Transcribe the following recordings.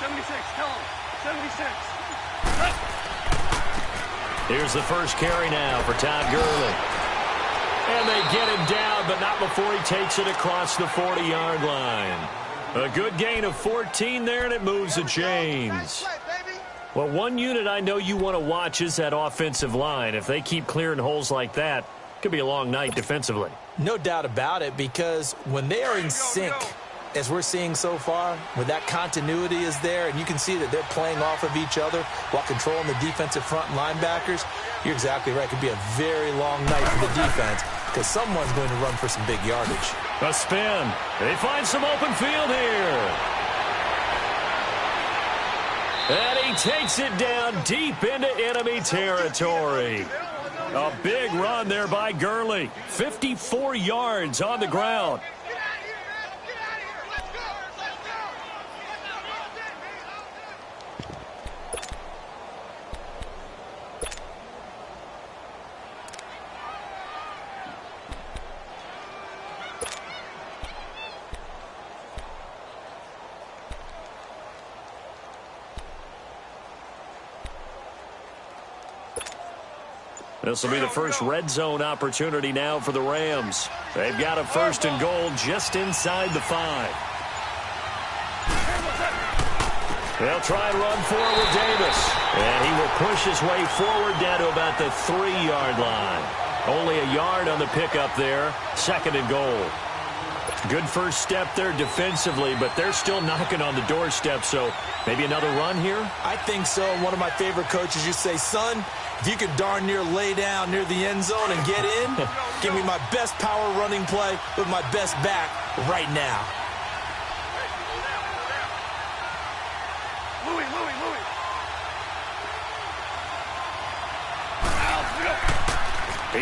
Tell him. 76. Here's the first carry now for Todd Gurley. And they get him down, but not before he takes it across the 40-yard line. A good gain of 14 there, and it moves the chains. Well, one unit I know you want to watch is that offensive line. If they keep clearing holes like that, it could be a long night defensively. No doubt about it, because when they are in sync, as we're seeing so far, when that continuity is there, and you can see that they're playing off of each other while controlling the defensive front linebackers, you're exactly right. It could be a very long night for the defense because someone's going to run for some big yardage. A spin. They find some open field here. And he takes it down deep into enemy territory. A big run there by Gurley. 54 yards on the ground. This will be the first red zone opportunity now for the Rams. They've got a first and goal just inside the 5. They'll try and run forward with Davis. And he will push his way forward down to about the 3-yard line. Only a yard on the pickup there. Second and goal. Good first step there defensively, but they're still knocking on the doorstep, so maybe another run here? I think so. One of my favorite coaches used to say, son, if you could darn near lay down near the end zone and get in, give me my best power running play with my best back right now. Louis.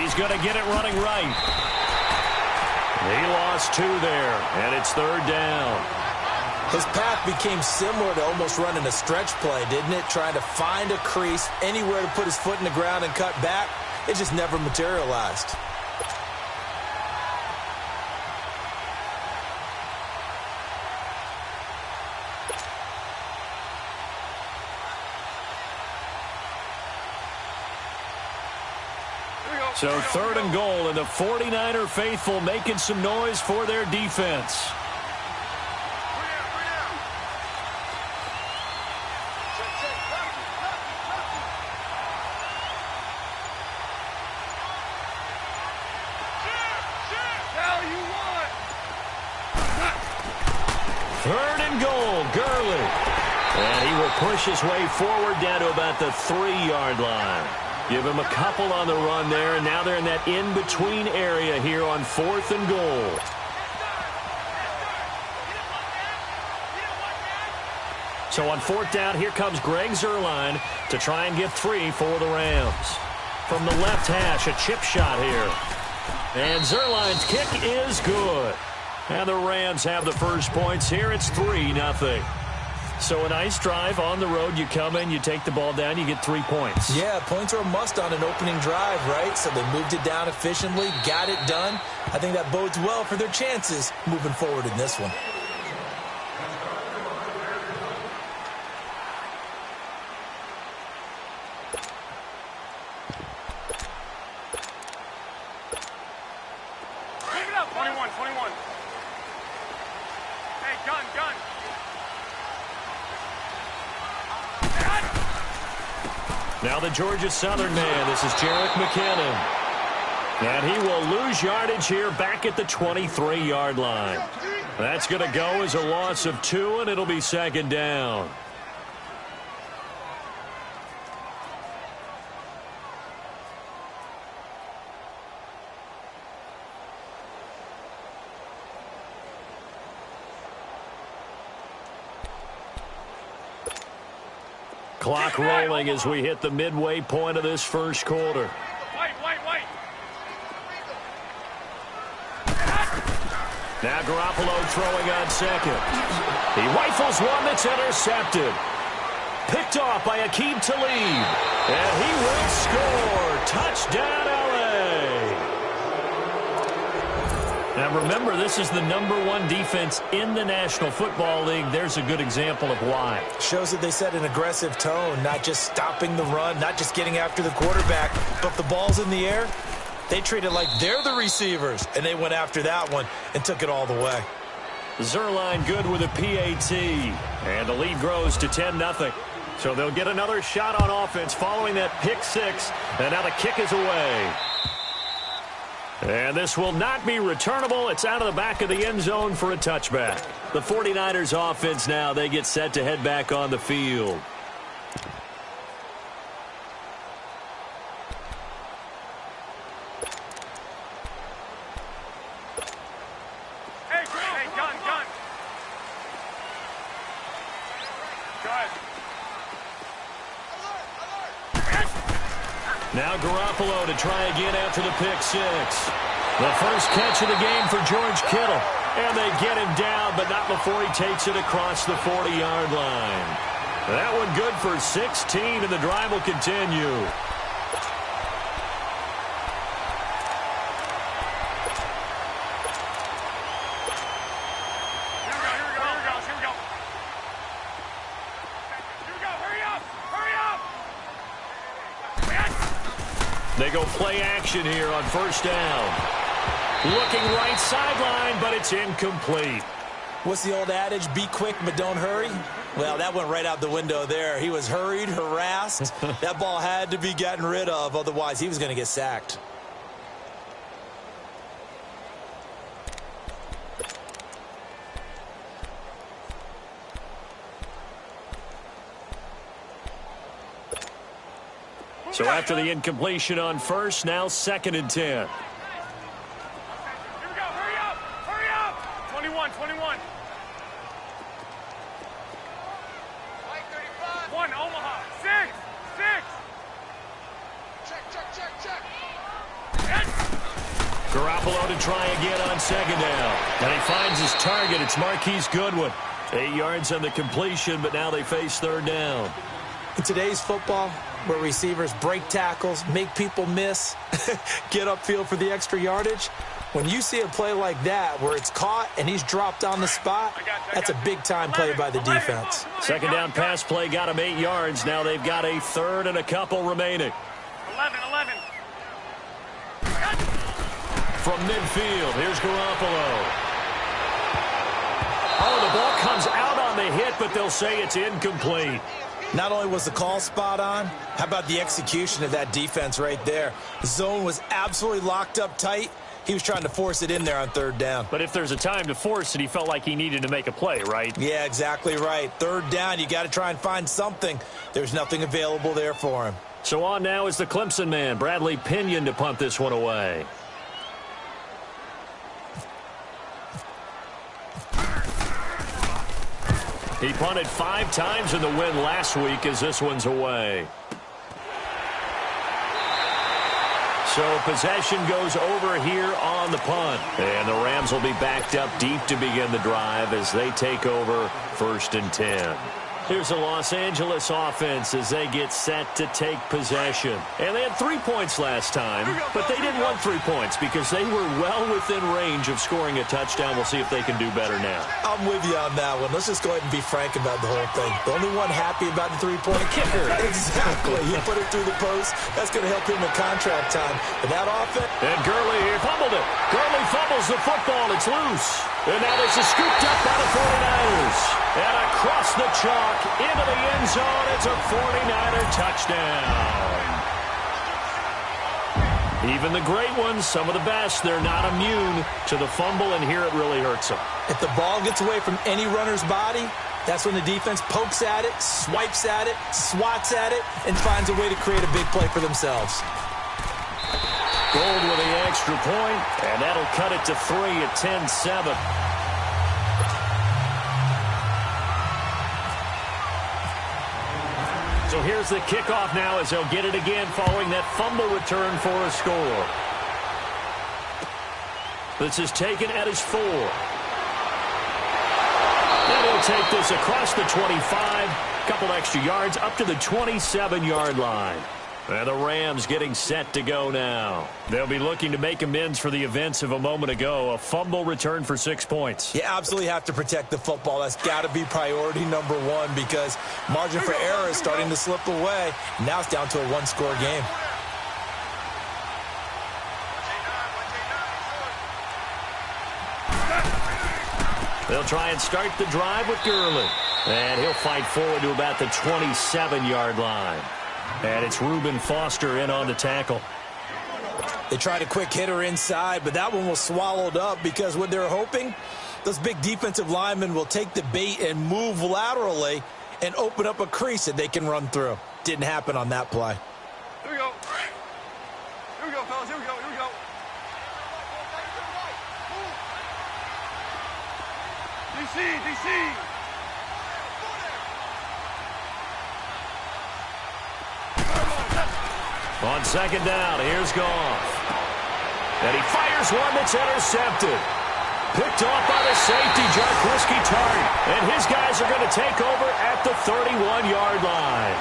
He's going to get it running right. He lost 2 there, and it's third down. His path became similar to almost running a stretch play, didn't it? Trying to find a crease, anywhere to put his foot in the ground and cut back. It just never materialized. So third and goal, and the 49er faithful making some noise for their defense. Third and goal, Gurley. And he will push his way forward down to about the 3-yard line. Give him a couple on the run there, and now they're in that in-between area here on 4th and goal. So on 4th down, here comes Greg Zuerlein to try and get 3 for the Rams. From the left hash, a chip shot here. And Zuerlein's kick is good. And the Rams have the first points here. It's 3-0. So a nice drive on the road. You come in, you take the ball down, you get 3 points. Yeah, points are a must on an opening drive, right? So they moved it down efficiently, got it done. I think that bodes well for their chances moving forward in this one. Bring it up, 21. Hey, gun. Now the Georgia Southern man, this is Jerick McKinnon. And he will lose yardage here back at the 23-yard line. That's going to go as a loss of 2, and it'll be second down. Clock rolling as we hit the midway point of this first quarter. Wait. Now Garoppolo throwing on second. He rifles one that's intercepted. Picked off by Aqib Talib. And he will score. Touchdown, L.A. And remember, this is the #1 defense in the National Football League. There's a good example of why. Shows that they set an aggressive tone, not just stopping the run, not just getting after the quarterback, but if the ball's in the air, they treat it like they're the receivers, and they went after that one and took it all the way. Zerline good with a PAT, and the lead grows to 10-0. So they'll get another shot on offense following that pick six, and now the kick is away. And this will not be returnable. It's out of the back of the end zone for a touchback. The 49ers offense now, they get set to head back on the field. Hey, gun. Go ahead. Now Garoppolo to try again after the pick six. The first catch of the game for George Kittle. And they get him down, but not before he takes it across the 40-yard line. That one good for 16, and the drive will continue. They go play action here on first down. Looking right sideline, but it's incomplete. What's the old adage? Be quick, but don't hurry? Well, that went right out the window there. He was hurried, harassed. That ball had to be gotten rid of, otherwise he was going to get sacked. So after the incompletion on first, now 2nd and 10. Here we go. Hurry up. 21. White 35. 1, Omaha. 6. Check. Garoppolo to try again on 2nd down. And he finds his target. It's Marquise Goodwin. 8 yards on the completion, but now they face 3rd down. In today's football, where receivers break tackles, make people miss, get upfield for the extra yardage, when you see a play like that where it's caught and he's dropped on the spot, that's a big-time play by the defense. 2nd down pass play got him 8 yards. Now they've got a 3rd and a couple remaining. 11. From midfield, here's Garoppolo. Oh, the ball comes out on the hit, but they'll say it's incomplete. Not only was the call spot on, how about the execution of that defense right there? The zone was absolutely locked up tight. He was trying to force it in there on 3rd down. But if there's a time to force it, he felt like he needed to make a play, right? Yeah, exactly right. 3rd down, you got to try and find something. There's nothing available there for him. So on now is the Clemson man, Bradley Pinion, to punt this one away. He punted 5 times in the win last week as this one's away. So possession goes over here on the punt. And the Rams will be backed up deep to begin the drive as they take over 1st and 10. Here's the Los Angeles offense as they get set to take possession. And they had 3 points last time, but they didn't want 3 points because they were well within range of scoring a touchdown. We'll see if they can do better now. I'm with you on that one. Let's just go ahead and be frank about the whole thing. The only one happy about the 3-point kicker. Exactly. He put it through the post. That's going to help him in contract time. And that offense. And Gurley fumbled it. Gurley fumbles the football. It's loose. And now this is scooped up by the 49ers. And across the chalk into the end zone. It's a 49er touchdown. Even the great ones, some of the best, they're not immune to the fumble, and here it really hurts them. If the ball gets away from any runner's body, that's when the defense pokes at it, swipes at it, swats at it, and finds a way to create a big play for themselves. Gold with the extra point, and that'll cut it to 3 at 10-7. So here's the kickoff now as they'll get it again following that fumble return for a score. This is taken at his 4. And he'll take this across the 25, couple extra yards up to the 27-yard line. And the Rams getting set to go now. They'll be looking to make amends for the events of a moment ago. A fumble return for 6 points. You absolutely have to protect the football. That's got to be priority number one because margin for error is starting to slip away. Now it's down to a one-score game. They'll try and start the drive with Gurley. And he'll fight forward to about the 27-yard line. And it's Reuben Foster in on the tackle. They tried a quick hitter inside, but that one was swallowed up because what they're hoping, those big defensive linemen will take the bait and move laterally and open up a crease that they can run through. Didn't happen on that play. Here we go. Here we go, fellas. Here we go. Here we go. DC. On second down, here's Goff. And he fires one that's intercepted. Picked off by the safety, Jarquiski Tartt. And his guys are going to take over at the 31-yard line.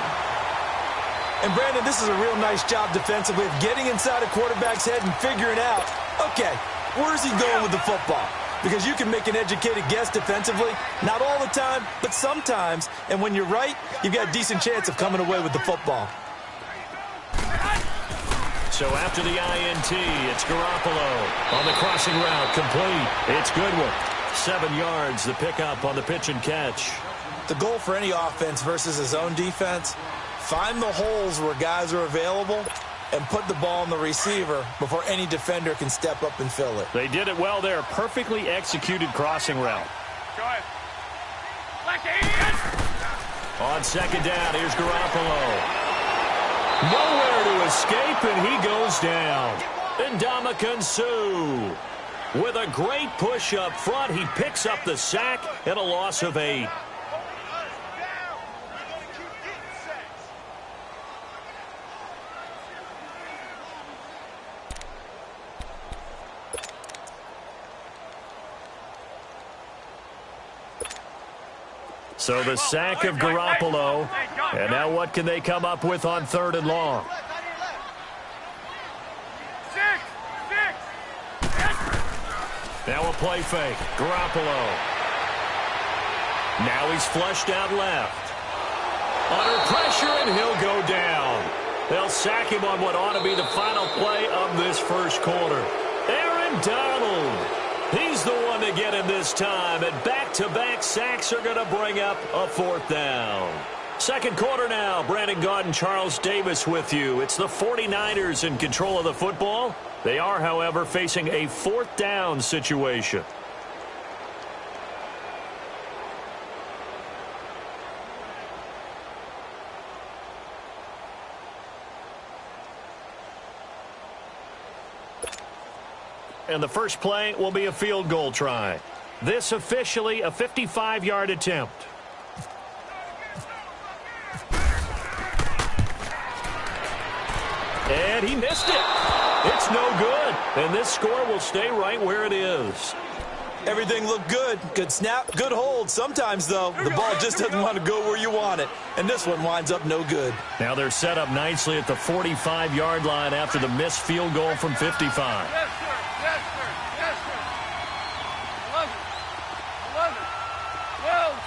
And, Brandon, this is a real nice job defensively of getting inside a quarterback's head and figuring out, okay, where's he going with the football? Because you can make an educated guess defensively, not all the time, but sometimes. And when you're right, you've got a decent chance of coming away with the football. So after the INT, it's Garoppolo on the crossing route, complete. It's Goodwin. 7 yards, the pickup on the pitch and catch. The goal for any offense versus his own defense, find the holes where guys are available and put the ball on the receiver before any defender can step up and fill it. They did it well there. Perfectly executed crossing route. Go ahead. On second down, here's Garoppolo. Nowhere to escape, and he goes down. Ndamukong Suh with a great push up front. He picks up the sack and a loss of 8. So the sack of Garoppolo. And now what can they come up with on 3rd and long? 6. Now a play fake. Garoppolo. Now he's flushed out left. Under pressure, and he'll go down. They'll sack him on what ought to be the final play of this first quarter. Aaron Donald. He's the one to get him this time, and back-to-back sacks are going to bring up a 4th down. Second quarter now. Brandon Gaudin and Charles Davis with you. It's the 49ers in control of the football. They are, however, facing a 4th down situation. And the first play will be a field goal try. This officially a 55-yard attempt. And he missed it. It's no good. And this score will stay right where it is. Everything looked good. Good snap, good hold. Sometimes, though, the ball just doesn't want to go where you want it. And this one winds up no good. Now they're set up nicely at the 45-yard line after the missed field goal from 55. Yes, sir. 11.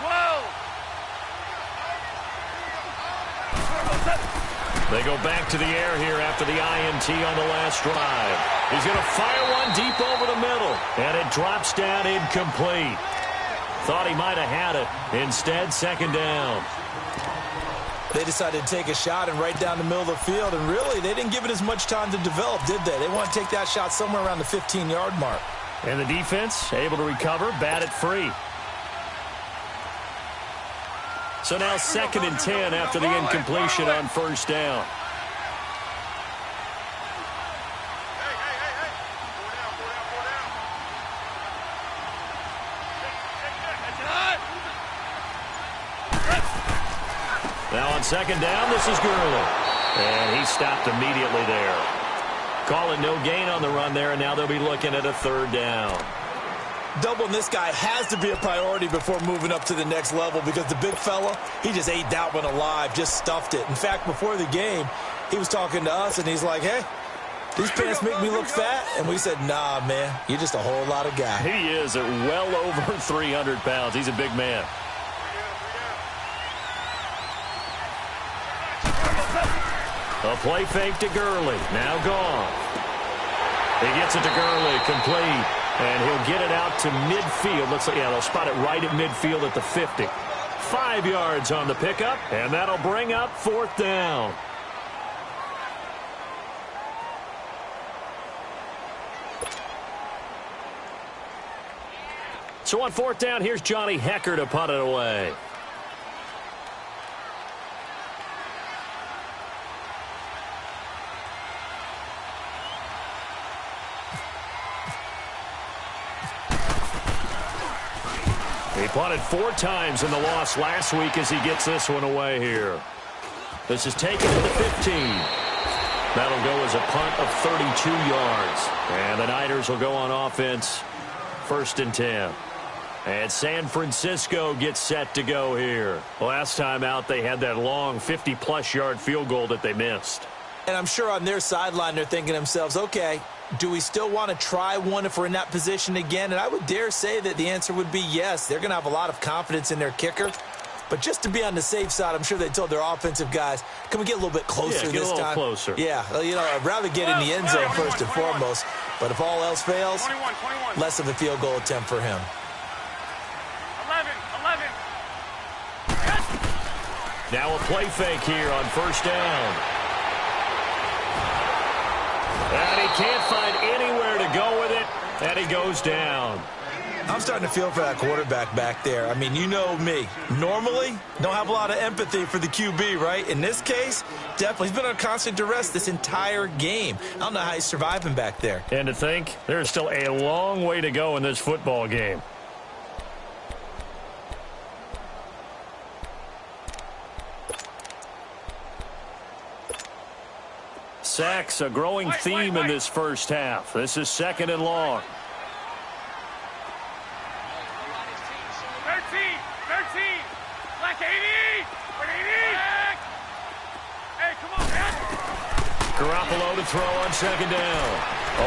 12. They go back to the air here after the INT on the last drive. He's going to fire one deep over the middle, and it drops down incomplete. Thought he might have had it. Instead, second down. They decided to take a shot and right down the middle of the field, and really, they didn't give it as much time to develop, did they? They want to take that shot somewhere around the 15-yard mark. And the defense able to recover, bat it free. So now 2nd and 10 after the incompletion on first down. Now on second down, this is Gurley. And he stopped immediately there. Call it no gain on the run there, and now they'll be looking at a 3rd down. Doubling this guy has to be a priority before moving up to the next level because the big fella, he just ate that one alive, just stuffed it. In fact, before the game, he was talking to us, and he's like, hey, these pants make me look fat. And we said, nah, man, you're just a whole lot of guy. He is at well over 300 pounds. He's a big man. A play fake to Gurley. Now gone. He gets it to Gurley, complete. And he'll get it out to midfield. Looks like, yeah, they'll spot it right at midfield at the 50. 5 yards on the pickup, and that'll bring up 4th down. So on 4th down, here's Johnny Hecker to punt it away. He punted 4 times in the loss last week as he gets this one away here. This is taken to the 15. That'll go as a punt of 32 yards. And the Niners will go on offense, 1st and 10. And San Francisco gets set to go here. Last time out, they had that long 50-plus yard field goal that they missed. And I'm sure on their sideline, they're thinking to themselves, okay, do we still want to try one if we're in that position again? And I would dare say that the answer would be yes. They're going to have a lot of confidence in their kicker. But just to be on the safe side, I'm sure they told their offensive guys, can we get a little bit closer this time? Yeah, get a little closer. Yeah, you know, I'd rather get in the end zone first and foremost. But if all else fails, 21. less of a field goal attempt for him. 11. Now a play fake here on 1st down. And he can't find anywhere to go with it, and he goes down. I'm starting to feel for that quarterback back there. I mean, you know me. Normally, don't have a lot of empathy for the QB, right? In this case, definitely. He's been on constant duress this entire game. I don't know how he's surviving back there. And to think, there's still a long way to go in this football game. Sacks, a growing theme in this first half. This is 2nd and long. 13. Black 80. Hey, come on, man. Garoppolo to throw on 2nd down.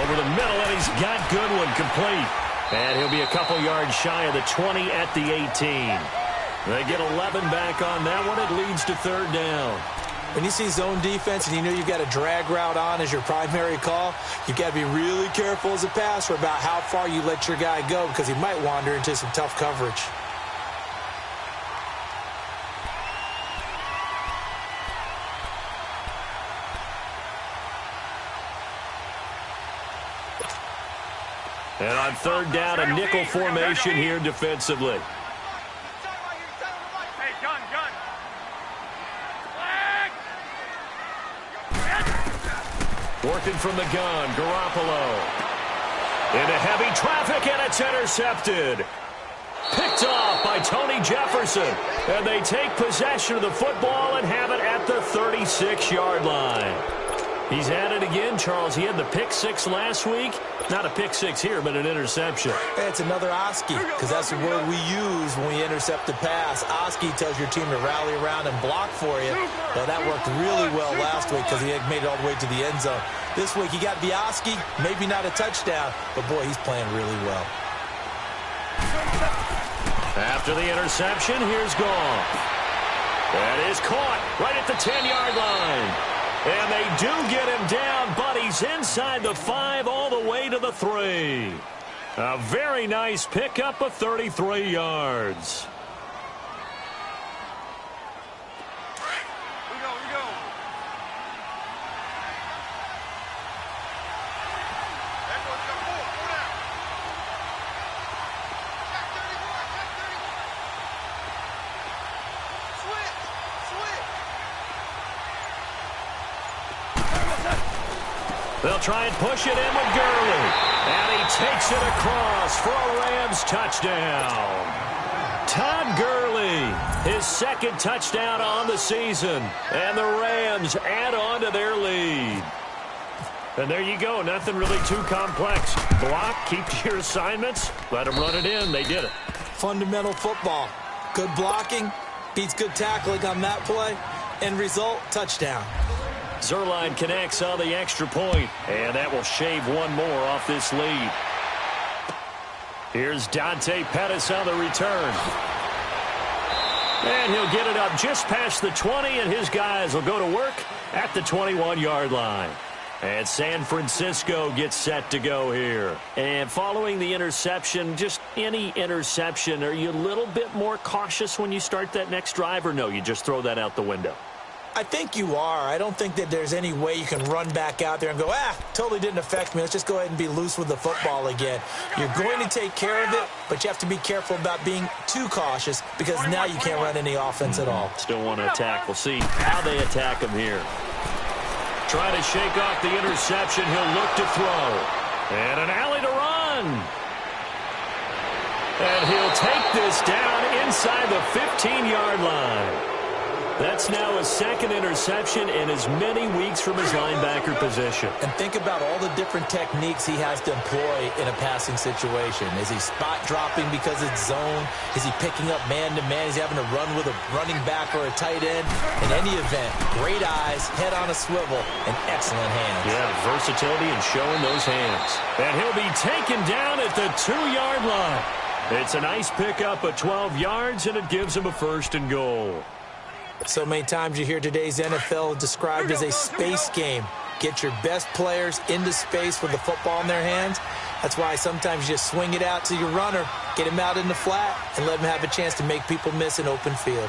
Over the middle, and he's got Goodwin complete. And he'll be a couple yards shy of the 20 at the 18. They get 11 back on that one. It leads to 3rd down. When you see zone defense and you know you've got a drag route on as your primary call, you've got to be really careful as a passer about how far you let your guy go because he might wander into some tough coverage. And on 3rd down, a nickel formation here defensively. Hey, gun. Working from the gun, Garoppolo. Into heavy traffic, and it's intercepted. Picked off by Tony Jefferson. And they take possession of the football and have it at the 36-yard line. He's at it again, Charles. He had the pick 6 last week. Not a pick 6 here, but an interception. It's another Oski, because that's the word we use when we intercept a pass. Oski tells your team to rally around and block for you. Well, that worked really well last week because he had made it all the way to the end zone. This week he got the Oski, maybe not a touchdown, but boy, he's playing really well. After the interception, here's Goff. That is caught right at the 10-yard line. And they do get him down, but he's inside the 5 all the way to the 3. A very nice pickup of 33 yards. We go. They'll try and push it in with Gurley. And he takes it across for a Rams touchdown. Todd Gurley, his 2nd touchdown on the season. And the Rams add on to their lead. And there you go. Nothing really too complex. Block, keep to your assignments, let them run it in. They did it. Fundamental football. Good blocking beats good tackling on that play. End result, touchdown. Zerline connects on the extra point, and that will shave one more off this lead. Here's Dante Pettis on the return. And he'll get it up just past the 20, and his guys will go to work at the 21-yard line. And San Francisco gets set to go here. And following the interception, just any interception, are you a little bit more cautious when you start that next drive, or no, you just throw that out the window? I think you are. I don't think that there's any way you can run back out there and go, totally didn't affect me. Let's just go ahead and be loose with the football again. You're going to take care of it, but you have to be careful about being too cautious because now you can't run any offense at all. Still want to attack. We'll see how they attack him here. Try to shake off the interception. He'll look to throw. And an alley to run. And he'll take this down inside the 15-yard line. That's now his second interception in as many weeks from his linebacker position. And think about all the different techniques he has to employ in a passing situation. Is he spot dropping because it's zone? Is he picking up man-to-man? Is he having to run with a running back or a tight end? In any event, great eyes, head on a swivel, and excellent hands. Yeah, versatility and showing those hands. And he'll be taken down at the 2-yard line. It's a nice pickup of 12 yards, and it gives him a 1st and goal. So many times you hear today's NFL described as a space game. Get your best players into space with the football in their hands. That's why sometimes you just swing it out to your runner, get him out in the flat, and let him have a chance to make people miss an open field.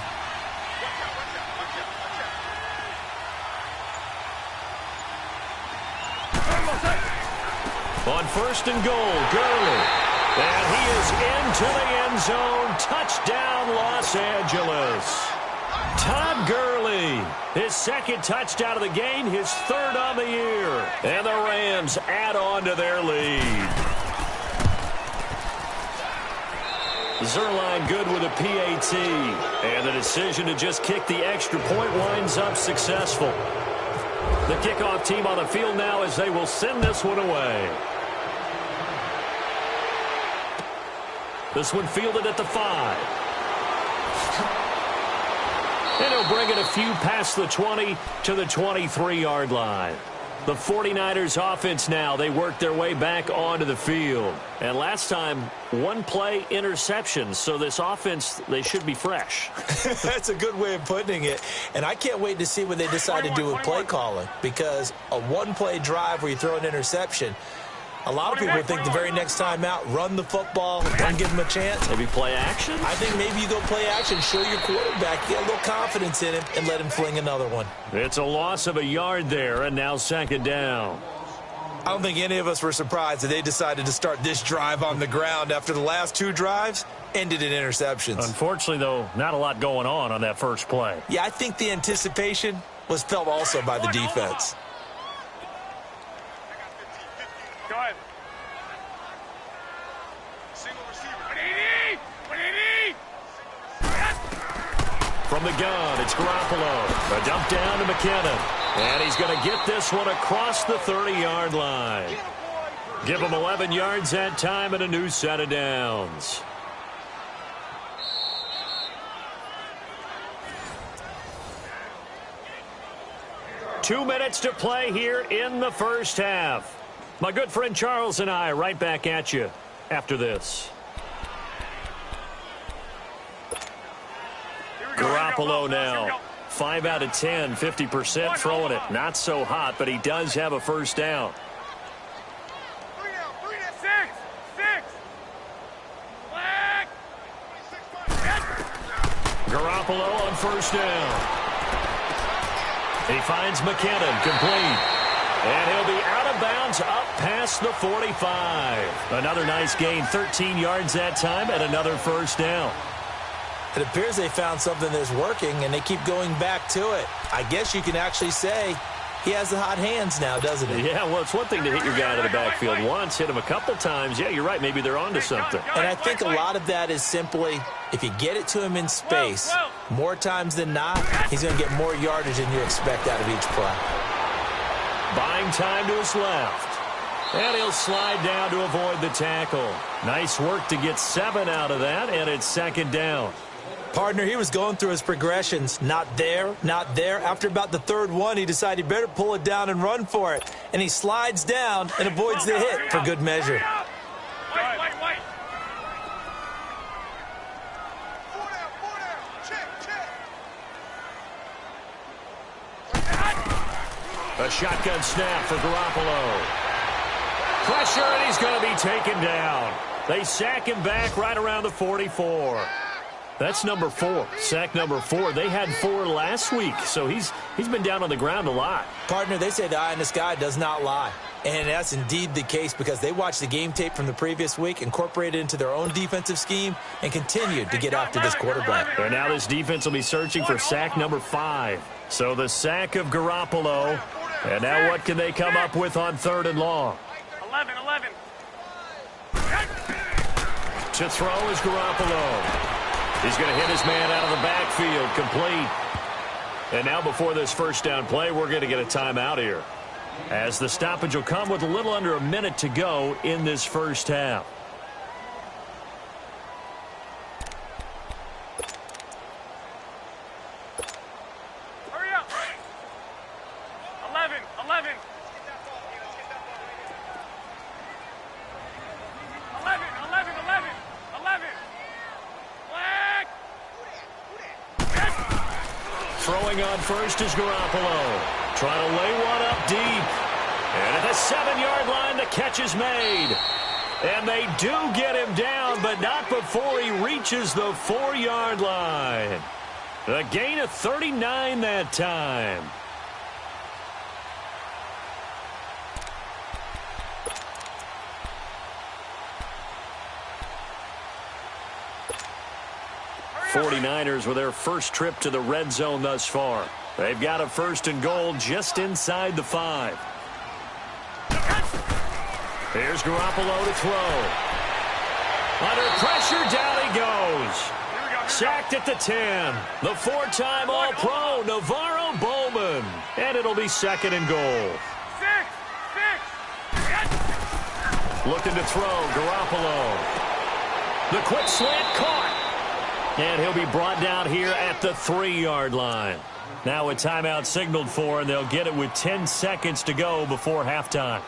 On 1st and goal, Gurley. And he is into the end zone. Touchdown, Los Angeles. Todd Gurley, his 2nd touchdown of the game, his 3rd on the year. And the Rams add on to their lead. Zerline good with a PAT. And the decision to just kick the extra point winds up successful. The kickoff team on the field now as they will send this one away. This one fielded at the 5. And he'll bring it a few past the 20 to the 23-yard line. The 49ers offense now, they work their way back onto the field. And last time, 1-play interception. So this offense, they should be fresh. That's a good way of putting it. And I can't wait to see what they decide to do with play calling. Because a 1-play drive where you throw an interception, a lot of people think the very next time out, run the football, don't give him a chance. Maybe play action? I think maybe you go play action, show your quarterback, get a little confidence in him, and let him fling another one. It's a loss of a yard there, and now 2nd down. I don't think any of us were surprised that they decided to start this drive on the ground after the last 2 drives ended in interceptions. Unfortunately, though, not a lot going on that first play. Yeah, I think the anticipation was felt also by the defense. Go ahead. Single receiver. What do you need? What do you need? From the gun, it's Garoppolo. A dump down to McKinnon. And he's going to get this one across the 30-yard line. Give him 11 yards that time and a new set of downs. Two minutes to play here in the first half. My good friend Charles and I right back at you after this. Garoppolo now. 5 out of 10, 50% throwing it. Not so hot, but he does have a 1st down. 3 down. 6. Garoppolo on 1st down. He finds McKinnon, complete. And he'll be out of bounds up past the 45. Another nice gain, 13 yards that time, and another 1st down. It appears they found something that's working, and they keep going back to it. I guess you can actually say he has the hot hands now, doesn't he? Yeah, well, it's one thing to hit your guy out of the backfield once, hit him a couple times. Yeah, you're right. Maybe they're onto something. And I think a lot of that is simply if you get it to him in space, more times than not, he's going to get more yardage than you expect out of each play. Buying time to his left. And he'll slide down to avoid the tackle. Nice work to get 7 out of that, and it's 2nd down. Partner, he was going through his progressions. Not there, not there. After about the third one, he decided he better pull it down and run for it. And he slides down and avoids the hit for good measure. Wait. A shotgun snap for Garoppolo. Pressure, and he's going to be taken down. They sack him back right around the 44. That's number 4. Sack number 4. They had 4 last week, so he's been down on the ground a lot. Partner, they say the eye in the sky does not lie. And that's indeed the case because they watched the game tape from the previous week, incorporated it into their own defensive scheme, and continued to get after this quarterback. And now this defense will be searching for sack number 5. So the sack of Garoppolo. And now what can they come up with on 3rd and long? 11. To throw is Garoppolo. He's going to hit his man out of the backfield, complete. And now before this first down play, we're going to get a timeout here, as the stoppage will come with a little under a minute to go in this first half. Hurry up. 11. 11. Throwing on first is Garoppolo. Trying to lay one up deep. And at the 7-yard line, the catch is made. And they do get him down, but not before he reaches the 4-yard line. A gain of 39 that time. '49ers with their first trip to the red zone thus far. They've got a 1st and goal just inside the 5. Here's Garoppolo to throw. Under pressure, down he goes. Sacked at the 10. The 4-time All-Pro, Navarro Bowman. And it'll be 2nd and goal. 6. Looking to throw, Garoppolo. The quick slant caught. And he'll be brought down here at the 3-yard line. Now a timeout signaled for, and they'll get it with 10 seconds to go before halftime.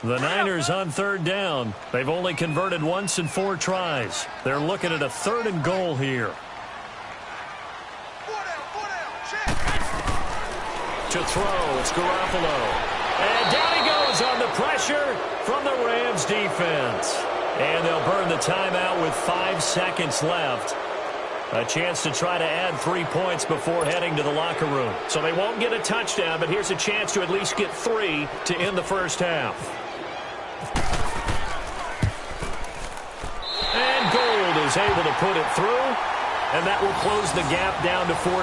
The Niners on 3rd down. They've only converted once in 4 tries. They're looking at a 3rd and goal here. To throw, it's Garoppolo. And down he goes on the pressure from the Rams defense. And they'll burn the timeout with 5 seconds left. A chance to try to add 3 points before heading to the locker room. So they won't get a touchdown, but here's a chance to at least get 3 to end the first half. And Gold is able to put it through, and that will close the gap down to 14.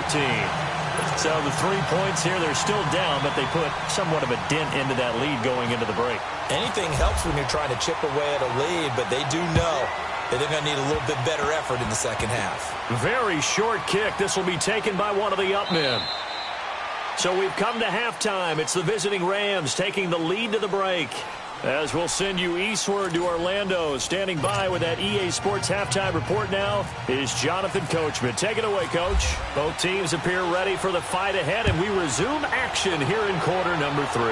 So the 3 points here, they're still down, but they put somewhat of a dent into that lead going into the break. Anything helps when you're trying to chip away at a lead, but they do know that they're going to need a little bit better effort in the second half. Very short kick. This will be taken by one of the up men. So we've come to halftime. It's the visiting Rams taking the lead to the break. As we'll send you eastward to Orlando. Standing by with that EA Sports halftime report now is Jonathan Coachman. Take it away, Coach. Both teams appear ready for the fight ahead, and we resume action here in quarter number 3.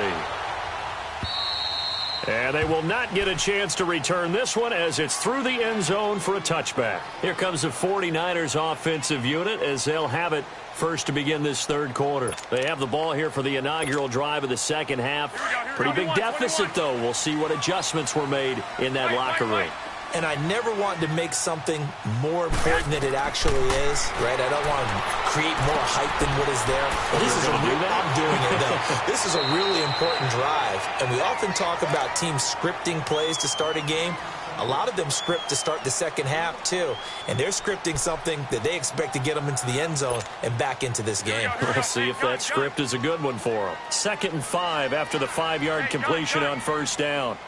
And they will not get a chance to return this one as it's through the end zone for a touchback. Here comes the 49ers offensive unit as they'll have it first to begin this 3rd quarter. They have the ball here for the inaugural drive of the second half. Pretty big deficit, though. We'll see what adjustments were made in that locker room. And I never want to make something more important than it actually is, right? I don't want to create more hype than what is there. This is I'm doing it, though. This is a really important drive, and we often talk about teams scripting plays to start a game. A lot of them script to start the second half, too. And they're scripting something that they expect to get them into the end zone and back into this game. We'll see if that script is a good one for them. 2nd and 5 after the 5-yard completion on first down.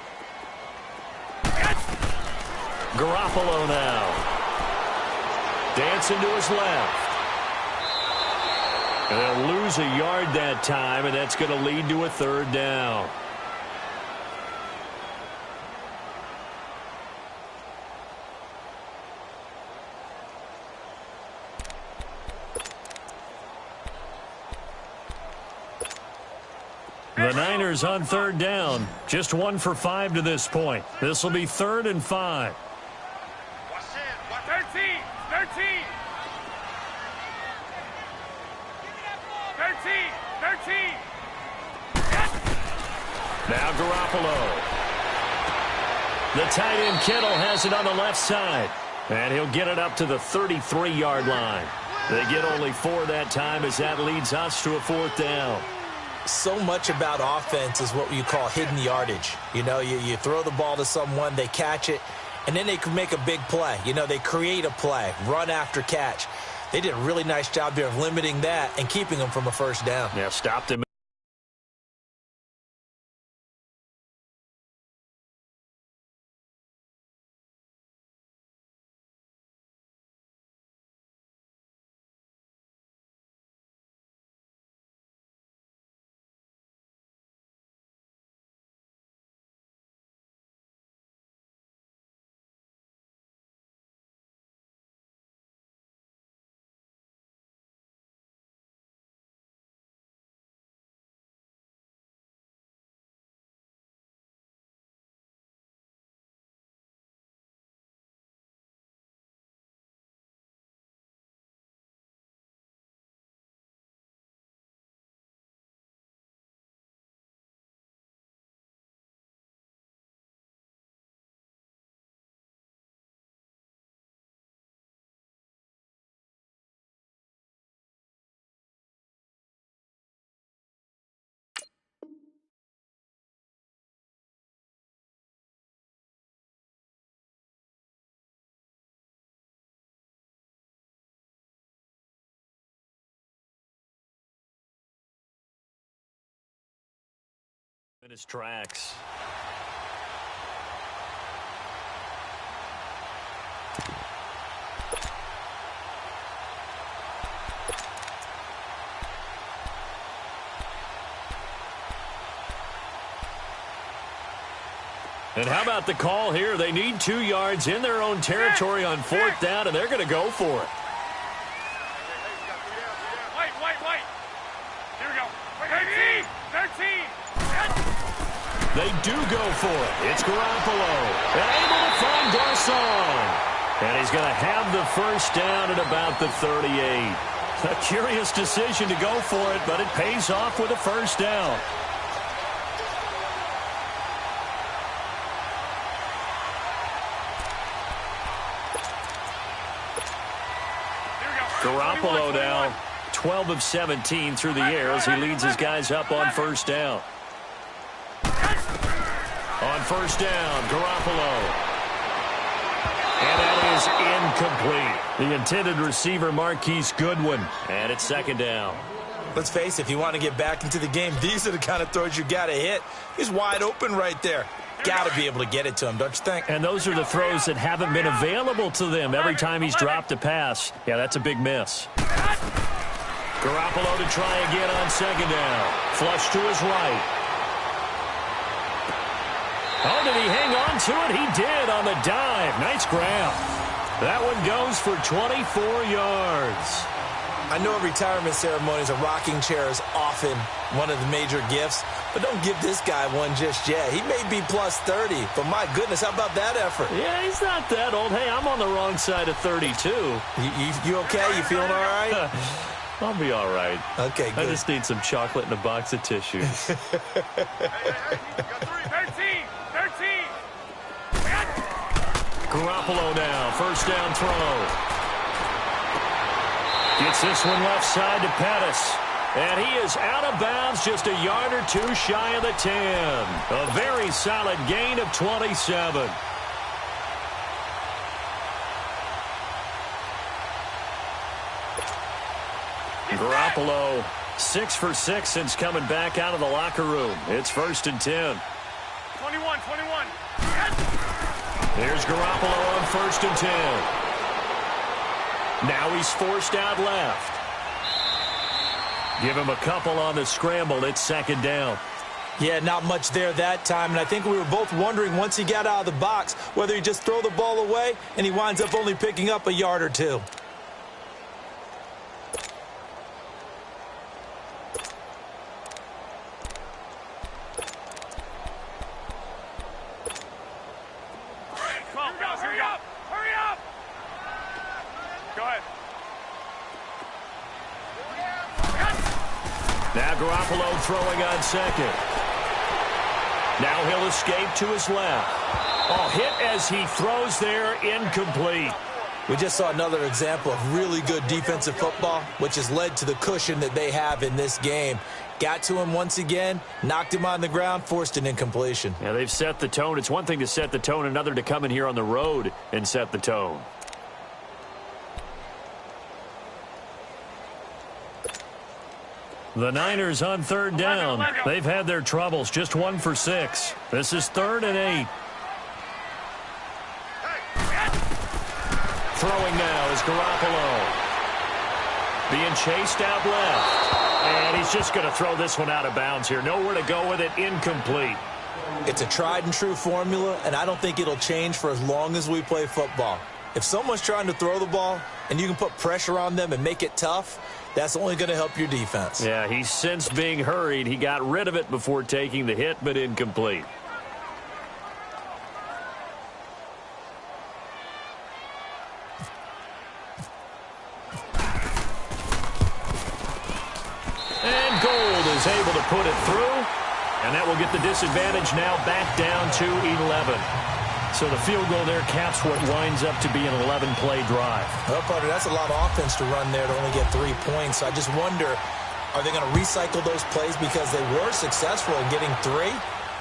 Garoppolo now. Dancing to his left. And they'll lose a yard that time, and that's going to lead to a third down. The Niners on third down. Just 1 for 5 to this point. This will be 3rd and 5. 13. Now Garoppolo. The tight end Kittle has it on the left side. And he'll get it up to the 33-yard line. They get only 4 that time as that leads us to a 4th down. So much about offense is what you call hidden yardage. You know, you throw the ball to someone, they catch it, and then they can make a big play. You know, they create a play, run after catch. They did a really nice job here of limiting that and keeping them from a first down. Yeah, stopped him. In his tracks. And how about the call here? They need 2 yards in their own territory on 4th down, and they're going to go for it. Wait. Here we go. 13. They do go for it. It's Garoppolo. And able to find Garcon. And he's going to have the first down at about the 38. A curious decision to go for it, but it pays off with a first down. Garoppolo now 12 of 17 through the air as he leads his guys up on first down. On first down, Garoppolo. And that is incomplete. The intended receiver, Marquise Goodwin. And it's 2nd down. Let's face it, if you want to get back into the game, these are the kind of throws you got to hit. He's wide open right there. Got to be able to get it to him, don't you think? And those are the throws that haven't been available to them every time he's dropped a pass. Yeah, that's a big miss. Garoppolo to try again on 2nd down. Flush to his right. Oh, did he hang on to it? He did on the dive. Nice grab. That one goes for 24 yards. I know at retirement ceremonies, a rocking chair is often one of the major gifts, but don't give this guy one just yet. He may be plus 30, but my goodness, how about that effort? Yeah, he's not that old. Hey, I'm on the wrong side of 32. You okay? You feeling all right? I'll be all right. Okay, good. I just need some chocolate and a box of tissues. 13. Garoppolo now, first down throw. Gets this one left side to Pettis. And he is out of bounds just a yard or 2 shy of the 10. A very solid gain of 27. Garoppolo, 6 for 6 since coming back out of the locker room. It's 1st and 10. 21. There's Garoppolo on 1st and 10. Now he's forced out left. Give him a couple on the scramble. It's second down. Yeah, not much there that time, and I think we were both wondering once he got out of the box whether he just throw the ball away and he winds up only picking up a yard or two. Come on, guys, hurry up! Hurry up! Go ahead. Now Garoppolo throwing on second. Now he'll escape to his left. Oh, hit as he throws there, incomplete. We just saw another example of really good defensive football, which has led to the cushion that they have in this game. Got to him once again, knocked him on the ground, forced an incompletion. Yeah, they've set the tone. It's one thing to set the tone, another to come in here on the road and set the tone. The Niners on third down. They've had their troubles, just 1 for 6. This is 3rd and 8. Throwing now is Garoppolo. Being chased out left. And he's just going to throw this one out of bounds here. Nowhere to go with it, incomplete. It's a tried and true formula, and I don't think it'll change for as long as we play football. If someone's trying to throw the ball and you can put pressure on them and make it tough, that's only going to help your defense. Yeah, he's since being hurried. He got rid of it before taking the hit, but incomplete. And Gold is able to put it through, and that will get the disadvantage now back down to 11. So the field goal there caps what winds up to be an 11-play drive. Well, partner, that's a lot of offense to run there to only get 3 points. So I just wonder, are they going to recycle those plays because they were successful in getting 3?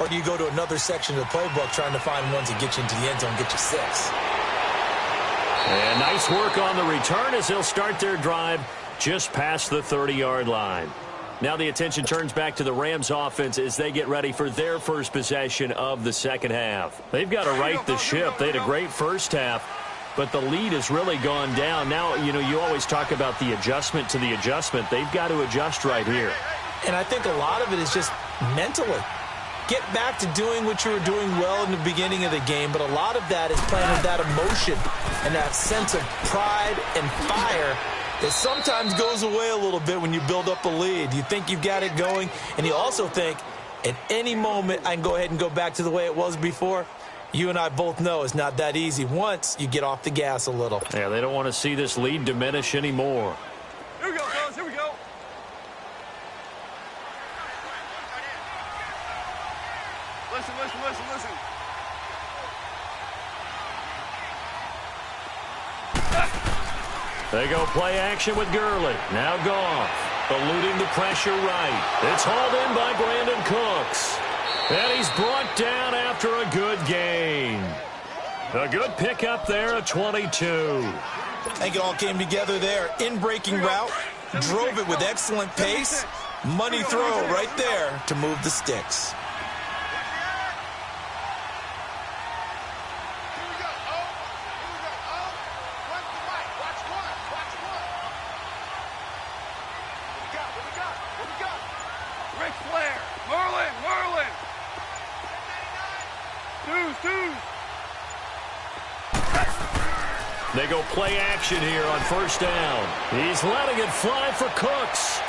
Or do you go to another section of the playbook trying to find ones that get you into the end zone and get you 6? And nice work on the return as they'll start their drive just past the 30-yard line. Now the attention turns back to the Rams offense as they get ready for their first possession of the second half. They've got to right the ship. They had a great first half, but the lead has really gone down. Now, you always talk about the adjustment to the adjustment. They've got to adjust right here. And I think a lot of it is just mentally. Get back to doing what you were doing well in the beginning of the game, but a lot of that is playing with that emotion and that sense of pride and fire that sometimes goes away a little bit when you build up a lead. You think you've got it going, and you also think at any moment I can go ahead and go back to the way it was before. You and I both know it's not that easy once you get off the gas a little. Yeah, they don't want to see this lead diminish anymore. Here we go, fellas. Here we go. Listen, listen, listen, listen. They go play action with Gurley. Now Goff, eluding the pressure right. It's hauled in by Brandon Cooks. And he's brought down after a good gain. A good pickup there at 22. I think it all came together there. In-breaking route, drove it with excellent pace. Money throw right there to move the sticks. They go play action here on first down. He's letting it fly for Cooks.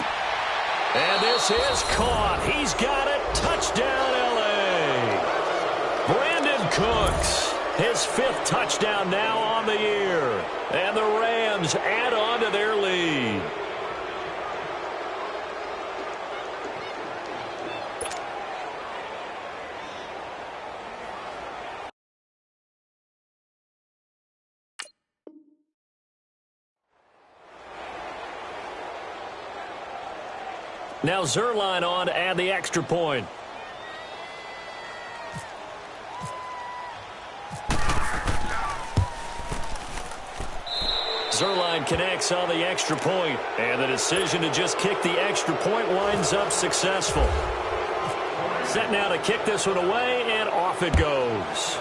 And this is caught. He's got it. Touchdown, L.A. Brandon Cooks, his 5th touchdown now on the year. And the Rams add on to their lead. Now Zerline on to add the extra point. Zerline connects on the extra point, and the decision to just kick the extra point winds up successful. Set now to kick this one away, and off it goes.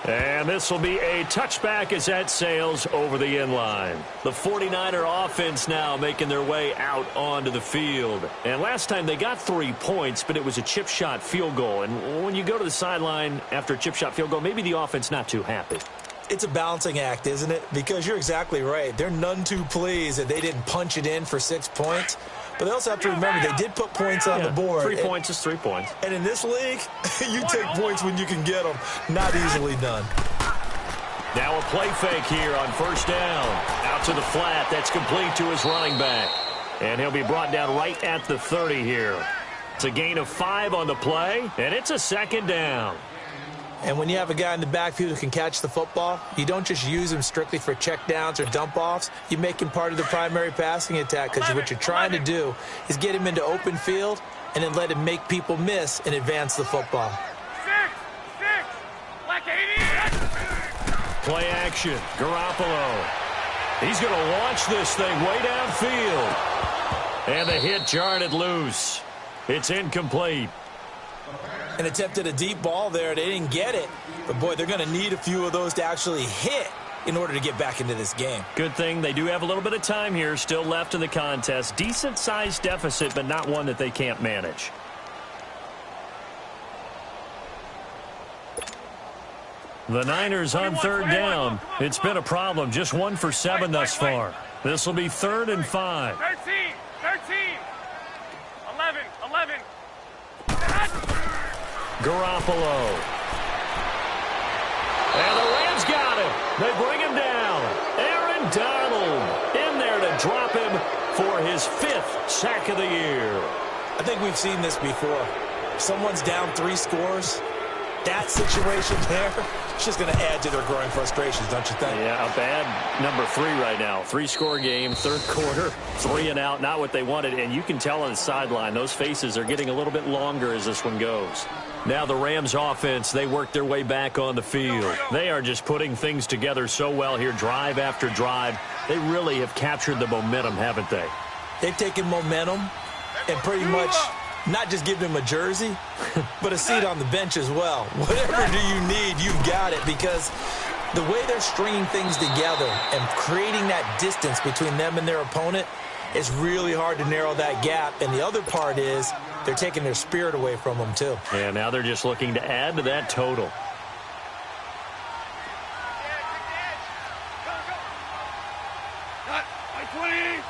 And this will be a touchback as that sails over the end line. The 49er offense now making their way out onto the field. And last time they got 3 points, but it was a chip shot field goal. And when you go to the sideline after a chip shot field goal, maybe the offense not too happy. It's a balancing act, isn't it? Because you're exactly right. They're none too pleased that they didn't punch it in for 6 points. But they also have to remember they did put points on the board. 3 points is 3 points. And in this league, you take points when you can get them. Not easily done. Now a play fake here on first down. Out to the flat. That's complete to his running back. And he'll be brought down right at the 30 here. It's a gain of 5 on the play, and it's a second down. And when you have a guy in the backfield who can catch the football, you don't just use him strictly for checkdowns or dump-offs. You make him part of the primary passing attack because what you're trying to do is get him into open field and then let him make people miss and advance the football. 6, like 80. Play action. Garoppolo. He's going to launch this thing way downfield. And the hit jarred it loose. It's incomplete. And attempted a deep ball there. They didn't get it. But, boy, they're going to need a few of those to actually hit in order to get back into this game. Good thing they do have a little bit of time here still left in the contest. Decent-sized deficit, but not one that they can't manage. The Niners on third down. It's been a problem. Just 1 for 7 thus far. This will be 3rd and 5. 13, 11. Garoppolo. And the Rams got him. They bring him down. Aaron Donald in there to drop him for his 5th sack of the year. I think we've seen this before. If someone's down 3 scores, that situation there, it's just going to add to their growing frustrations, don't you think? Yeah, a bad number 3 right now. 3-score game, 3rd quarter, 3 and out, not what they wanted. And you can tell on the sideline, those faces are getting a little bit longer as this one goes. Now the Rams offense, they work their way back on the field. They are just putting things together so well here, drive after drive. They really have captured the momentum, haven't they? They've taken momentum and pretty much not just given him a jersey, but a seat on the bench as well. Whatever do you need, you've got it, because the way they're stringing things together and creating that distance between them and their opponent, it's really hard to narrow that gap. And the other part is they're taking their spirit away from them, too. Yeah, now they're just looking to add to that total. Like 20.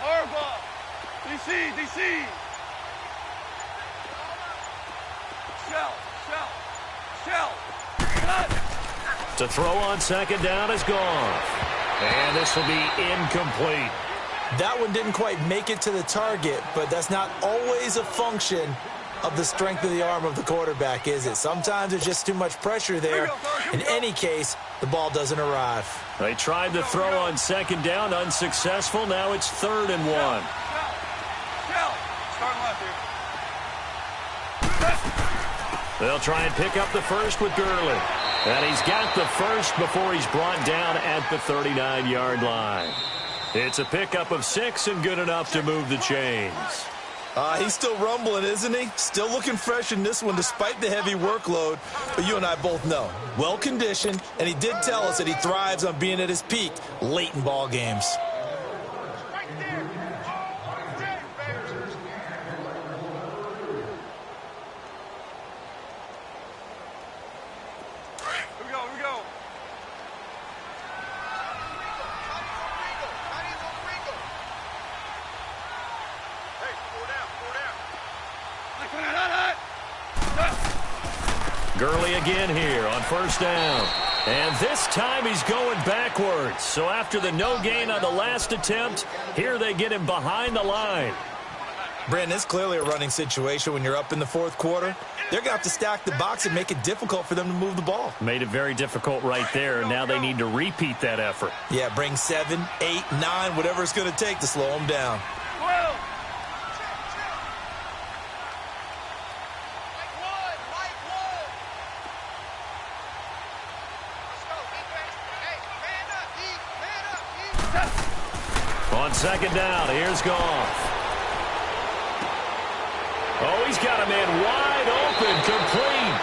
Horrible. DC. Shell. To throw on second down is gone. And this will be incomplete. That one didn't quite make it to the target, but that's not always a function of the strength of the arm of the quarterback, is it? Sometimes there's just too much pressure there. In any case, the ball doesn't arrive. They tried to throw on second down, unsuccessful. Now it's 3rd and 1. Start left here. They'll try and pick up the first with Gurley. And he's got the first before he's brought down at the 39-yard line. It's a pickup of 6 and good enough to move the chains. He's still rumbling, isn't he? Still looking fresh in this one despite the heavy workload. But you and I both know, well-conditioned, and he did tell us that he thrives on being at his peak late in ball games. Here we go. Gurley again here on first down. And this time he's going backwards. So after the no gain on the last attempt, here they get him behind the line. Brandon, it's clearly a running situation when you're up in the 4th quarter. They're going to have to stack the box and make it difficult for them to move the ball. Made it very difficult right there, and now they need to repeat that effort. Yeah, bring 7, 8, 9, whatever it's going to take to slow them down. 12. On second down, here's Goff. He's got a man wide open, complete.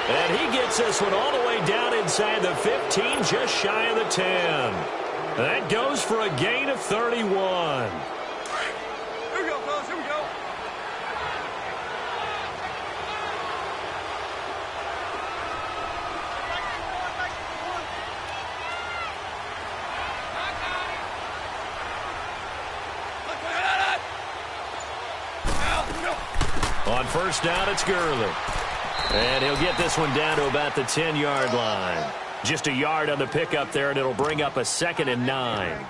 And he gets this one all the way down inside the 15, just shy of the 10. That goes for a gain of 31. Here we go, fellas. Here we go. On first down, it's Gurley. And he'll get this one down to about the 10-yard line. Just a yard on the pickup there, and it'll bring up a 2nd and 9.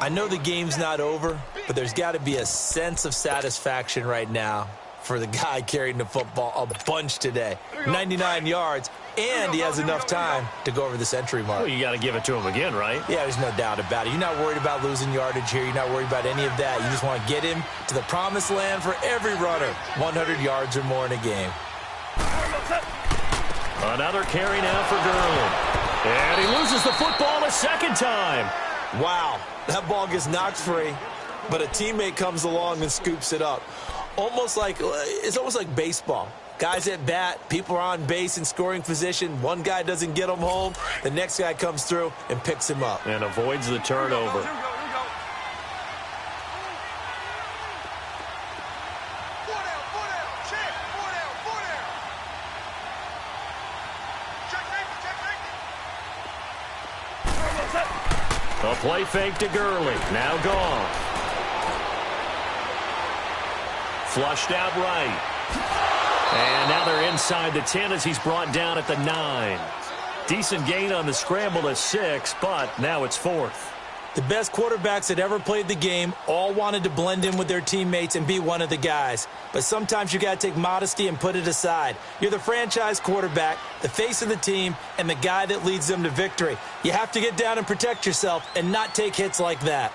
I know the game's not over, but there's got to be a sense of satisfaction right now for the guy carrying the football a bunch today. 99 yards, and he has enough time to go over the century mark. Well, you got to give it to him again, right? Yeah, there's no doubt about it. You're not worried about losing yardage here. You're not worried about any of that. You just want to get him to the promised land for every runner. 100 yards or more in a game. Another carry now for Gurley. And he loses the football a second time. Wow, that ball gets knocked free, but a teammate comes along and scoops it up. It's almost like baseball. Guys at bat, people are on base in scoring position. One guy doesn't get him home. The next guy comes through and picks him up. And avoids the turnover. A play fake to Gurley. Now gone. Flushed out right. And now they're inside the 10 as he's brought down at the 9. Decent gain on the scramble to 6, but now it's 4th. The best quarterbacks that ever played the game all wanted to blend in with their teammates and be one of the guys. But sometimes you got to take modesty and put it aside. You're the franchise quarterback, the face of the team, and the guy that leads them to victory. You have to get down and protect yourself and not take hits like that.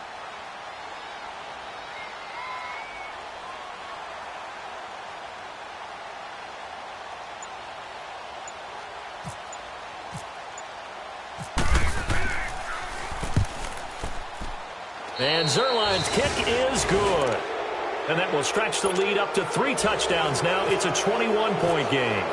And Zerline's kick is good. And that will stretch the lead up to 3 touchdowns now. It's a 21-point game.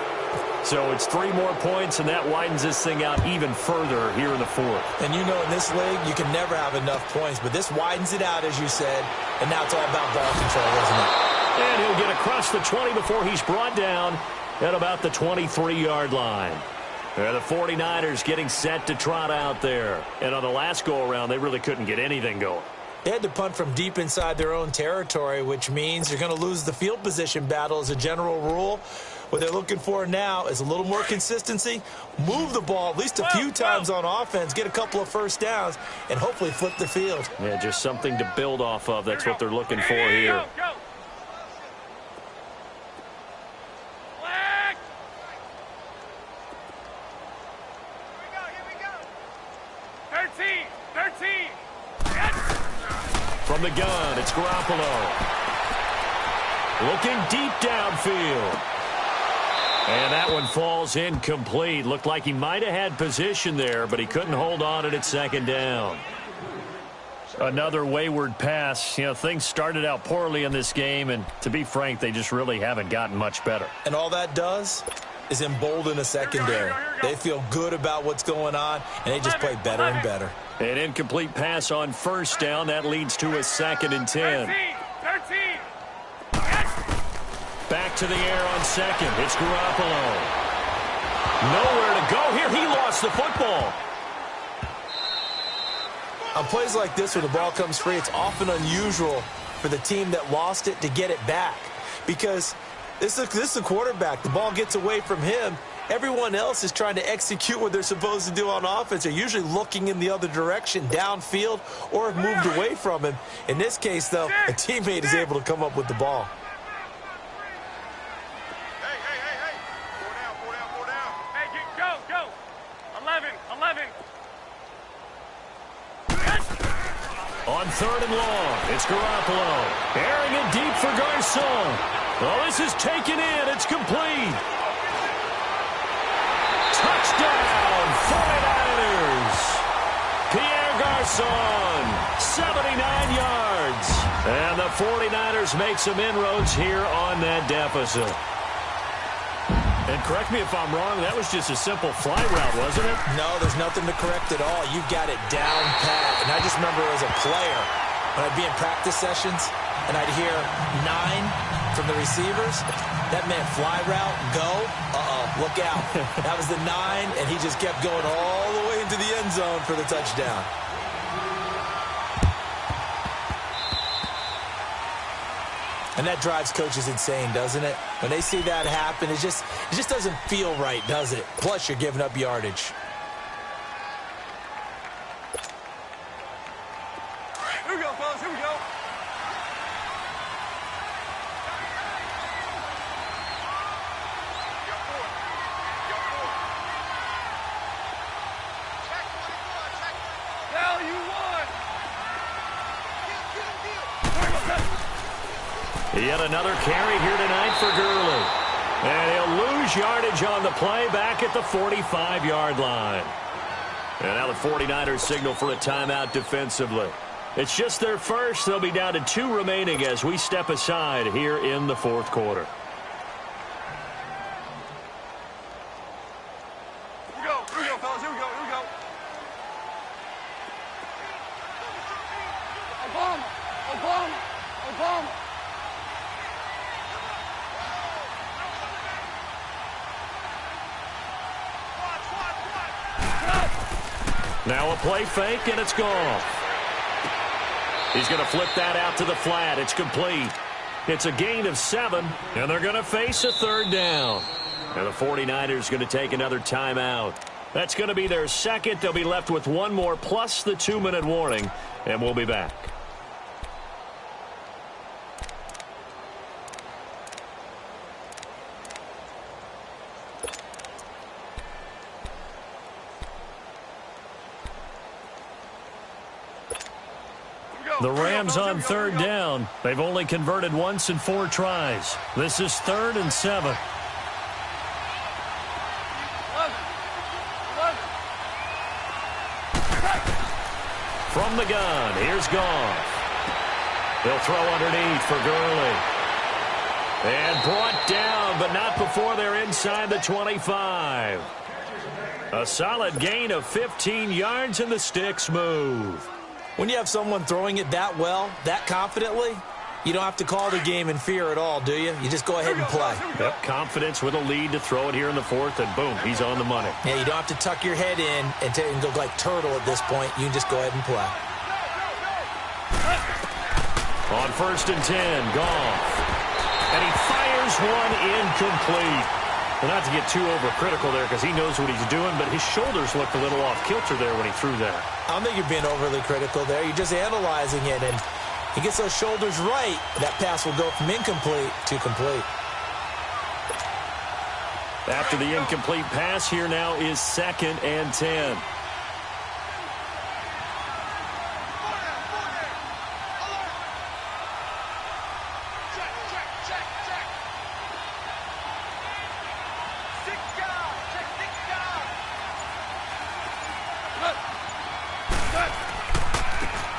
So it's 3 more points, and that widens this thing out even further here in the 4th. And you know in this league, you can never have enough points. But this widens it out, as you said. And now it's all about ball control, isn't it? And he'll get across the 20 before he's brought down at about the 23-yard line. The 49ers getting set to trot out there. And on the last go-around, they really couldn't get anything going. They had to punt from deep inside their own territory, which means you're going to lose the field position battle as a general rule. What they're looking for now is a little more consistency, move the ball at least a few times on offense, get a couple of first downs, and hopefully flip the field. Yeah, just something to build off of. That's what they're looking for here. Go. From the gun, it's Garoppolo. Looking deep downfield. And that one falls incomplete. Looked like he might have had position there, but he couldn't hold on at 2nd down. Another wayward pass. You know, things started out poorly in this game, and to be frank, they just really haven't gotten much better. And all that does is embolden a secondary. They feel good about what's going on, and they just play better and better. An incomplete pass on first down. That leads to a 2nd and 10. 13. Back to the air on 2nd. It's Garoppolo. Nowhere to go here. He lost the football. On plays like this where the ball comes free, it's often unusual for the team that lost it to get it back. Because this is a quarterback. The ball gets away from him. Everyone else is trying to execute what they're supposed to do on offense. They're usually looking in the other direction, downfield, or have moved away from him. In this case, though, a teammate is able to come up with the ball. Hey. Four down. Hey, go. 11. On 3rd and long, it's Garoppolo. Airing it deep for Garcon. Well, this is taken in. It's complete. Touchdown, 49ers. Pierre Garcon, 79 yards. And the 49ers make some inroads here on that deficit. And correct me if I'm wrong, that was just a simple fly route, wasn't it? No, there's nothing to correct at all. You got it down pat. And I just remember as a player, when I'd be in practice sessions, and I'd hear 9 from the receivers, that meant fly route, go, look out. That was the 9, and he just kept going all the way into the end zone for the touchdown. And that drives coaches insane, doesn't it? When they see that happen, it just doesn't feel right, does it? Plus, you're giving up yardage. Here we go, fellas. Here we go. Now you won. Yet another carry here tonight for Gurley. And he'll lose yardage on the play back at the 45-yard line. And now the 49ers signal for a timeout defensively. It's just their first. They'll be down to 2 remaining as we step aside here in the fourth quarter. Here we go, fellas. Here we go. Obama. Now a play fake, and it's gone. He's going to flip that out to the flat. It's complete. It's a gain of 7, and they're going to face a 3rd down. And the 49ers going to take another timeout. That's going to be their second. They'll be left with 1 more plus the 2-minute warning, and we'll be back. The Rams on 3rd down. They've only converted once in 4 tries. This is 3rd and 7. From the gun, here's Goff. He'll throw underneath for Gurley. And brought down, but not before they're inside the 25. A solid gain of 15 yards, and the sticks move. When you have someone throwing it that well, that confidently, you don't have to call the game in fear at all, do you? You just go ahead and play. Yep, confidence with a lead to throw it here in the 4th, and boom, he's on the money. Yeah, you don't have to tuck your head in and go like turtle at this point. You can just go ahead and play. On 1st and 10, Goff. And he fires one incomplete. Well, not to get too overcritical there because he knows what he's doing, but his shoulders looked a little off kilter there when he threw that. I don't think you're being overly critical there. You're just analyzing it, and he gets those shoulders right. That pass will go from incomplete to complete. After the incomplete pass, here now is 2nd and 10.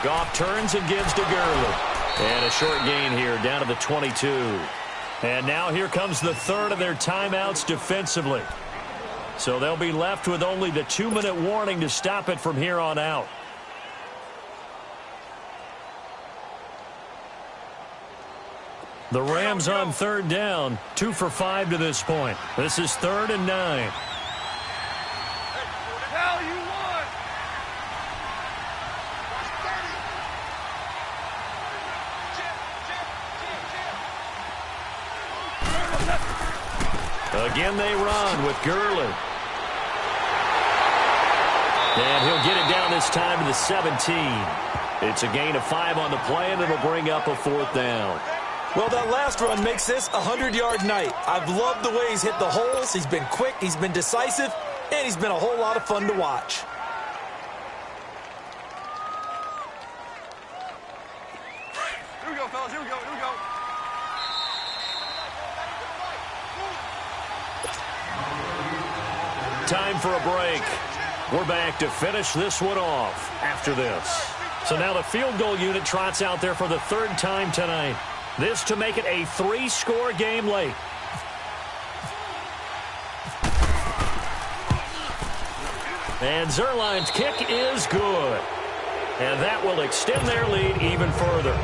Goff turns and gives to Gurley. And a short gain here down to the 22. And now here comes the 3rd of their timeouts defensively. So they'll be left with only the 2-minute warning to stop it from here on out. The Rams on 3rd down, 2 for 5 to this point. This is 3rd and 9. Now you won. Again they run with Gurley. And he'll get it down this time to the 17. It's a gain of 5 on the play, and it'll bring up a 4th down. Well, that last run makes this a 100-yard night. I've loved the way he's hit the holes. He's been quick, he's been decisive, and he's been a whole lot of fun to watch. Here we go, fellas. Here we go. Time for a break. We're back to finish this one off after this. So now the field goal unit trots out there for the third time tonight. This to make it a 3-score game late. And Zerline's kick is good. And that will extend their lead even further.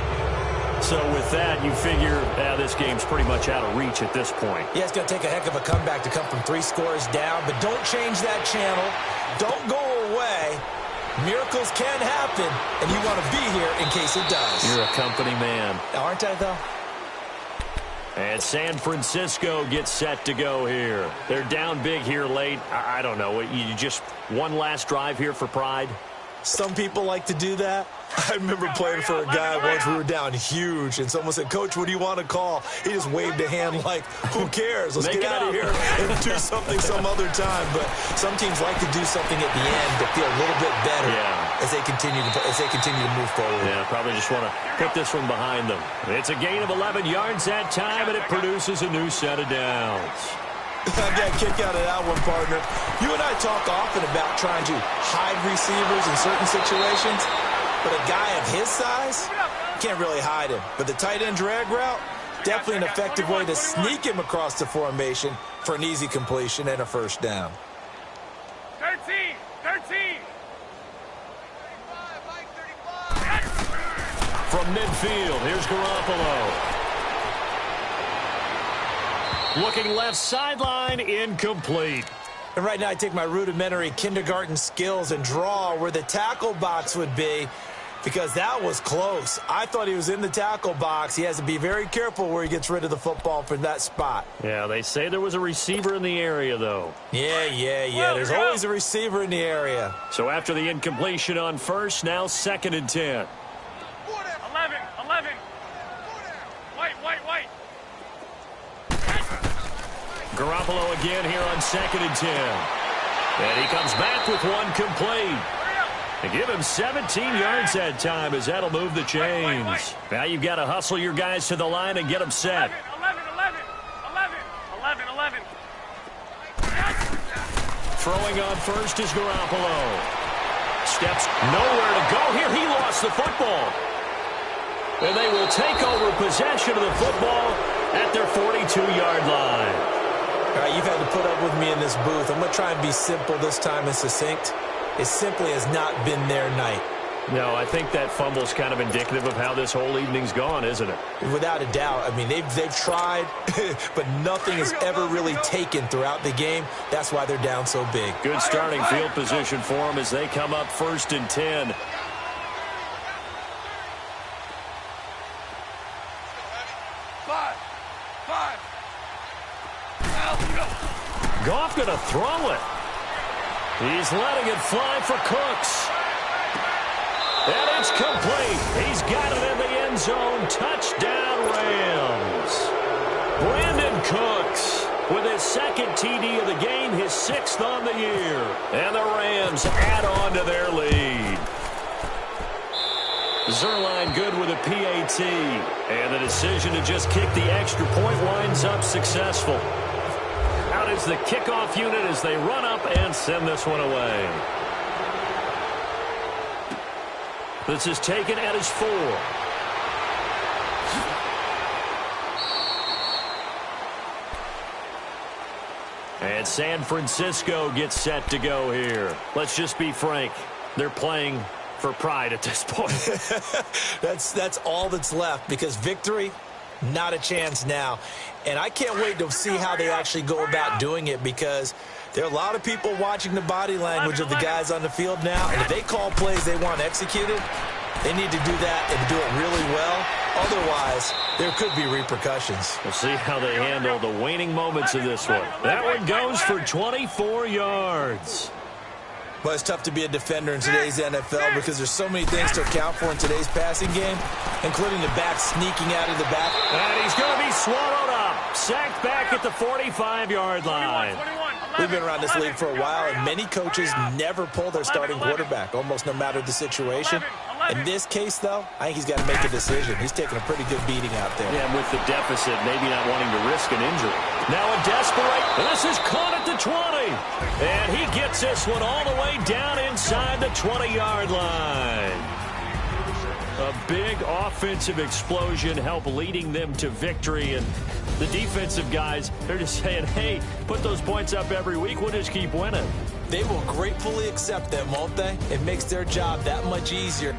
So with that, you figure this game's pretty much out of reach at this point. Yeah, it's going to take a heck of a comeback to come from 3 scores down, but don't change that channel. Don't go away. Miracles can happen, and you want to be here in case it does. You're a company man. Aren't I, though? And San Francisco gets set to go here. They're down big here late. I don't know. You just one last drive here for pride? Some people like to do that. I remember playing for a guy once. We were down huge, and someone said, "Coach, what do you want to call?" He just waved a hand like, "Who cares? Let's get out of here and do something some other time." But some teams like to do something at the end to feel a little bit better as they continue to move forward. Yeah, probably just want to put this one behind them. It's a gain of 11 yards that time, and it produces a new set of downs. I got a kick out of that one, partner. You and I talk often about trying to hide receivers in certain situations, but a guy of his size, can't really hide him. But the tight end drag route, definitely an effective way to sneak him across the formation for an easy completion and a first down. 13. From midfield, here's Garoppolo. Looking left sideline, incomplete. And right now I take my rudimentary kindergarten skills and draw where the tackle box would be, because that was close. I thought he was in the tackle box. He has to be very careful where he gets rid of the football from that spot. Yeah, they say there was a receiver in the area, though. Yeah. There's always a receiver in the area. So after the incompletion on first, now 2nd and 10. 11. White. Garoppolo again here on 2nd and 10. And he comes back with one complete. They give him 17 yards that time, as that'll move the chains. Now you've got to hustle your guys to the line and get them set. 11. Throwing on first is Garoppolo. Steps nowhere to go here. He lost the football. And they will take over possession of the football at their 42-yard line. All right, you've had to put up with me in this booth. I'm going to try and be simple this time and succinct. It simply has not been their night. No, I think that fumble's kind of indicative of how this whole evening's gone, isn't it? Without a doubt. I mean, they've tried, but nothing is ever really taken throughout the game. That's why they're down so big. Good starting field position for them as they come up 1st and 10. Goff going to throw it. He's letting it fly for Cooks. And it's complete. He's got it in the end zone. Touchdown, Rams. Brandon Cooks with his 2nd TD of the game, his 6th on the year. And the Rams add on to their lead. Zerline good with a PAT. And the decision to just kick the extra point winds up successful. Out is the kickoff unit as they run up and send this one away. This is taken at his 4. And San Francisco gets set to go here. Let's just be frank. They're playing for pride at this point. That's all that's left, because victory, not a chance now. And I can't wait to see how they actually go about doing it, because there are a lot of people watching the body language of the guys on the field now. And if they call plays they want executed, they need to do that and do it really well. Otherwise, there could be repercussions. We'll see how they handle the waning moments of this one. That one goes for 24 yards. Well, it's tough to be a defender in today's NFL because there's so many things to account for in today's passing game, including the back sneaking out of the back. And he's going to be swallowed up. Sacked back at the 45-yard line. We've been around this league for a while, and many coaches never pull their starting quarterback, almost no matter the situation. In this case, though, I think he's got to make a decision. He's taking a pretty good beating out there. Yeah, with the deficit, maybe not wanting to risk an injury. Now a desperate, this is caught at the 20. And he gets this one all the way down inside the 20-yard line. A big offensive explosion helped leading them to victory. And the defensive guys, they're just saying, hey, put those points up every week. We'll just keep winning. They will gratefully accept them, won't they? It makes their job that much easier.